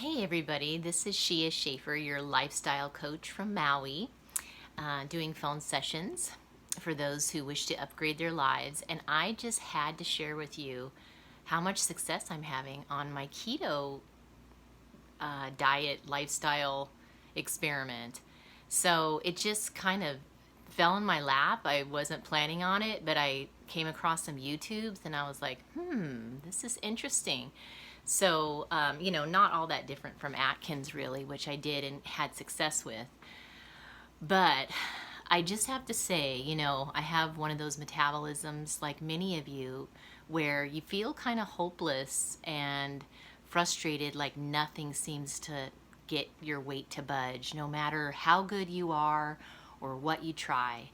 Hey everybody, this is Shia Schaefer, your lifestyle coach from Maui, doing phone sessions for those who wish to upgrade their lives. And I just had to share with you how much success I'm having on my keto diet lifestyle experiment. So it just kind of fell in my lap. I wasn't planning on it, but I came across some YouTubes and I was like, this is interesting. So, not all that different from Atkins, really, which I did and had success with. But I just have to say, I have one of those metabolisms, like many of you, where you feel kind of hopeless and frustrated, like nothing seems to get your weight to budge, no matter how good you are or what you try.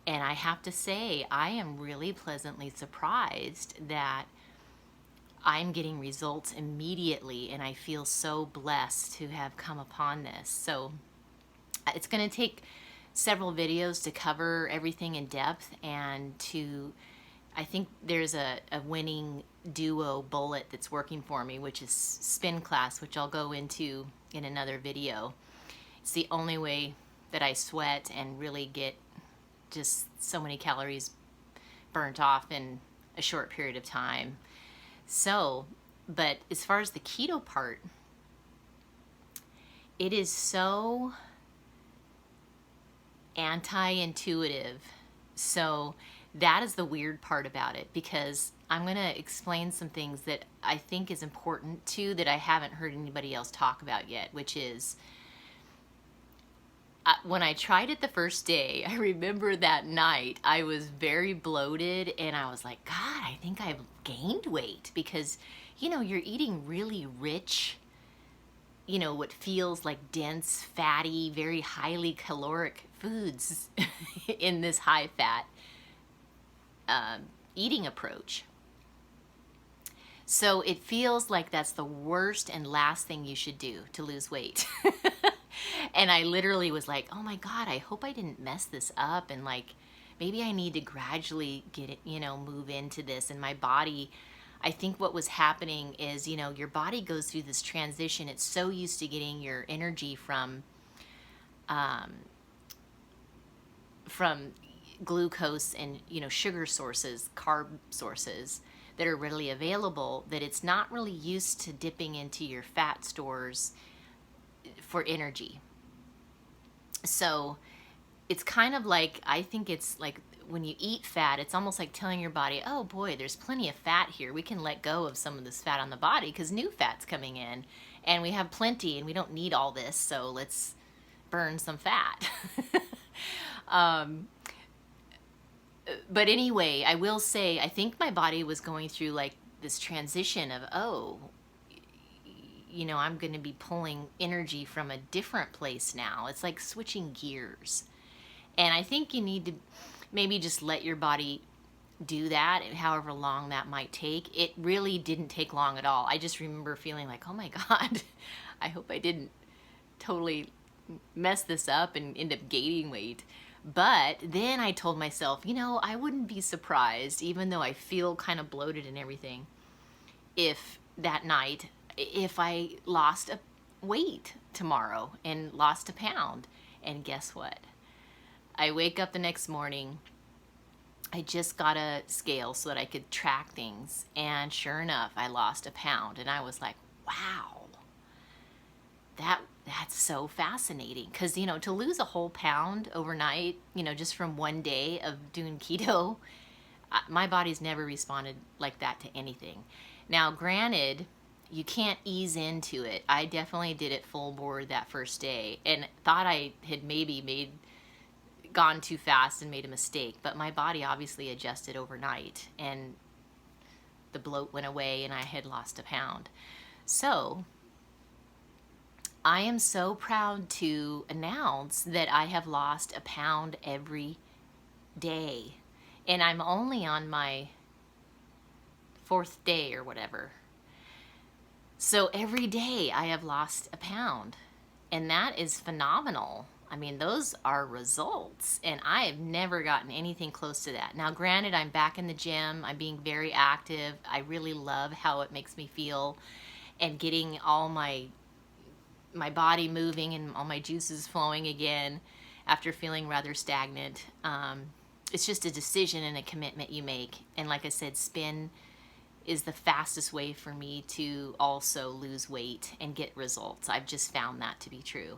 And I have to say, I am really pleasantly surprised that I'm getting results immediately, and I feel so blessed to have come upon this. So it's going to take several videos to cover everything in depth, and I think there's a winning duo bullet that's working for me, which is spin class, which I'll go into in another video. It's the only way that I sweat and really get just so many calories burnt off in a short period of time. So, but as far as the keto part, it is so anti-intuitive. So that is the weird part about it, because I'm going to explain some things that I think is important too, that I haven't heard anybody else talk about yet, which is when I tried it the first day, I remember that night I was very bloated and I was like, God, I think I've gained weight, because, you're eating really rich, what feels like dense, fatty, very highly caloric foods in this high fat eating approach. So it feels like that's the worst and last thing you should do to lose weight. And I literally was like, oh my God, I hope I didn't mess this up. And like, maybe I need to gradually get it, move into this. And my body, I think what was happening is, your body goes through this transition. It's so used to getting your energy from glucose and, sugar sources, carb sources that are readily available, that it's not really used to dipping into your fat stores for energy. So it's kind of like, I think it's like when you eat fat, it's almost like telling your body, oh boy, there's plenty of fat here. We can let go of some of this fat on the body because new fat's coming in and we have plenty and we don't need all this. So let's burn some fat. But anyway, I will say, I think my body was going through like this transition of, I'm going to be pulling energy from a different place now. It's like switching gears. And I think you need to maybe just let your body do that, however long that might take. It really didn't take long at all. I just remember feeling like, oh my God, I hope I didn't totally mess this up and end up gaining weight. But then I told myself, I wouldn't be surprised, even though I feel kind of bloated and everything, if that night, if I lost a weight tomorrow and lost a pound. And guess what? I wake up the next morning, I just got a scale so that I could track things, and sure enough, I lost a pound. And I was like, wow, that's so fascinating. Because, to lose a whole pound overnight, just from one day of doing keto, my body's never responded like that to anything. Now, granted, you can't ease into it. I definitely did it full board that first day and thought I had maybe gone too fast and made a mistake, but my body obviously adjusted overnight and the bloat went away and I had lost a pound. So I am so proud to announce that I have lost a pound every day, and I'm only on my fourth day or whatever. So every day I have lost a pound, and that is phenomenal. I mean, those are results, and I have never gotten anything close to that. Now, granted, I'm back in the gym. I'm being very active. I really love how it makes me feel, and getting all my my body moving and all my juices flowing again after feeling rather stagnant. It's just a decision and a commitment you make. And like I said, spin is the fastest way for me to also lose weight and get results. I've just found that to be true.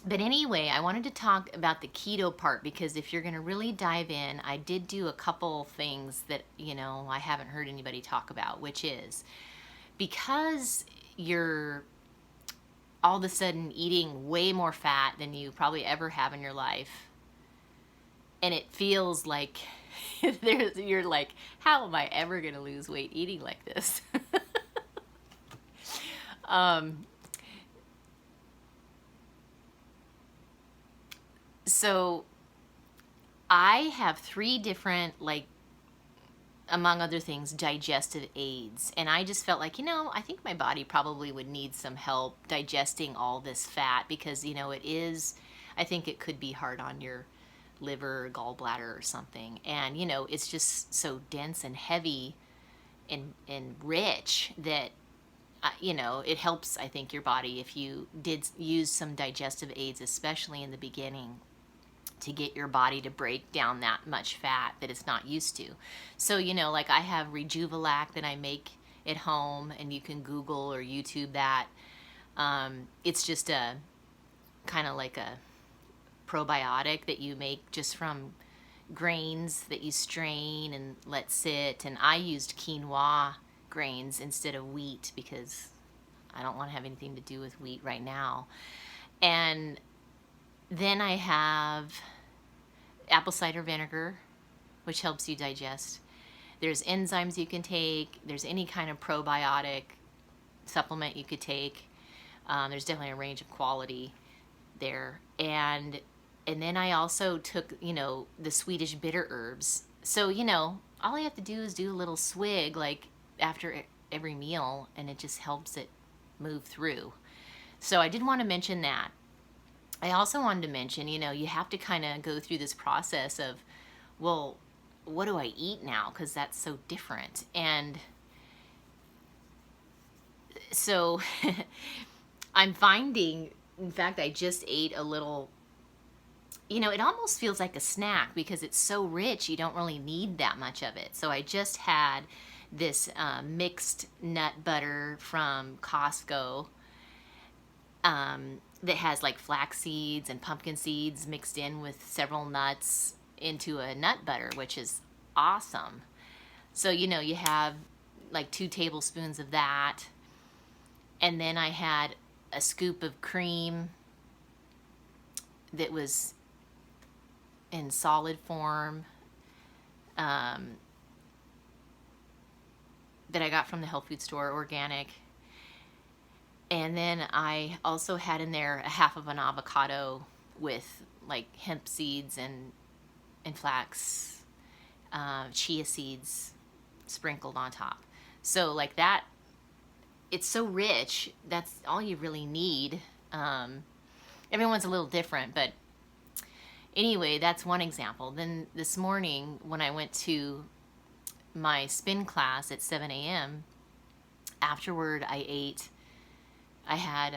But anyway, I wanted to talk about the keto part because if you're going to really dive in, I did do a couple things that, I haven't heard anybody talk about, which is because you're all of a sudden eating way more fat than you probably ever have in your life, and it feels like you're like, how am I ever going to lose weight eating like this? So I have 3 different, among other things, digestive aids. And I just felt like, I think my body probably would need some help digesting all this fat because, I think it could be hard on your liver or gallbladder or something. And, it's just so dense and heavy and rich that, it helps, I think, your body if you did use some digestive aids, especially in the beginning, to get your body to break down that much fat that it's not used to. So, like I have Rejuvelac that I make at home, and you can Google or YouTube that. It's just a kind of like a probiotic that you make just from grains that you strain and let sit. And I used quinoa grains instead of wheat because I don't want to have anything to do with wheat right now. And then I have apple cider vinegar, which helps you digest. There's enzymes you can take. There's any kind of probiotic supplement you could take. There's definitely a range of quality there. And then I also took, the Swedish bitter herbs. So, all I have to do is do a little swig, like after every meal, and it just helps it move through. So I did want to mention that. I also wanted to mention, you have to kind of go through this process of, well, what do I eat now? Because that's so different. And so I'm finding, in fact, I just ate a little, it almost feels like a snack because it's so rich, you don't really need that much of it. So I just had this mixed nut butter from Costco. That has like flax seeds and pumpkin seeds mixed in with several nuts into a nut butter, which is awesome. So, you have like 2 tablespoons of that. And then I had a scoop of cream that was in solid form that I got from the health food store, organic. And then I also had in there a half of an avocado with like hemp seeds and flax, chia seeds sprinkled on top. So like that, it's so rich. That's all you really need. Everyone's a little different, but anyway, that's one example. Then this morning when I went to my spin class at 7 a.m., afterward I had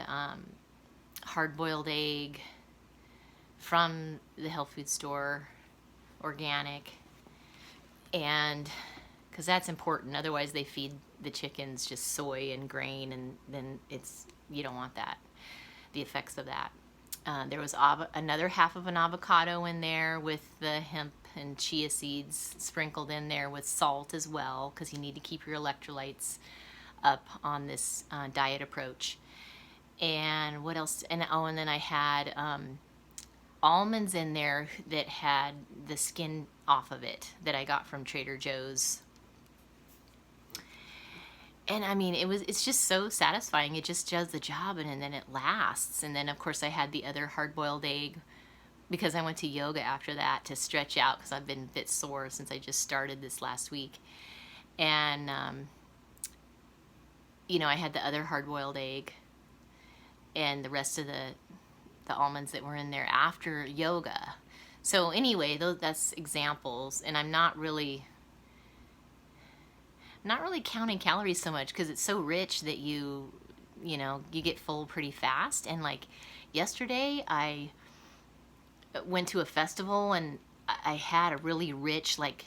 hard-boiled egg from the health food store, organic, and because that's important. Otherwise, they feed the chickens just soy and grain, and then you don't want that, the effects of that. There was another half of an avocado in there with the hemp and chia seeds sprinkled in there with salt as well, because you need to keep your electrolytes up on this diet approach. And what else? And then I had almonds in there that had the skin off of it that I got from Trader Joe's. And I mean, it's just so satisfying. It just does the job, and then it lasts. And then of course I had the other hard-boiled egg because I went to yoga after that to stretch out because I've been a bit sore since I just started this last week. And I had the other hard-boiled egg and the rest of the almonds that were in there after yoga. So anyway, that's examples, and I'm not really counting calories so much because it's so rich that you you get full pretty fast. And like yesterday, I went to a festival and I had a really rich, like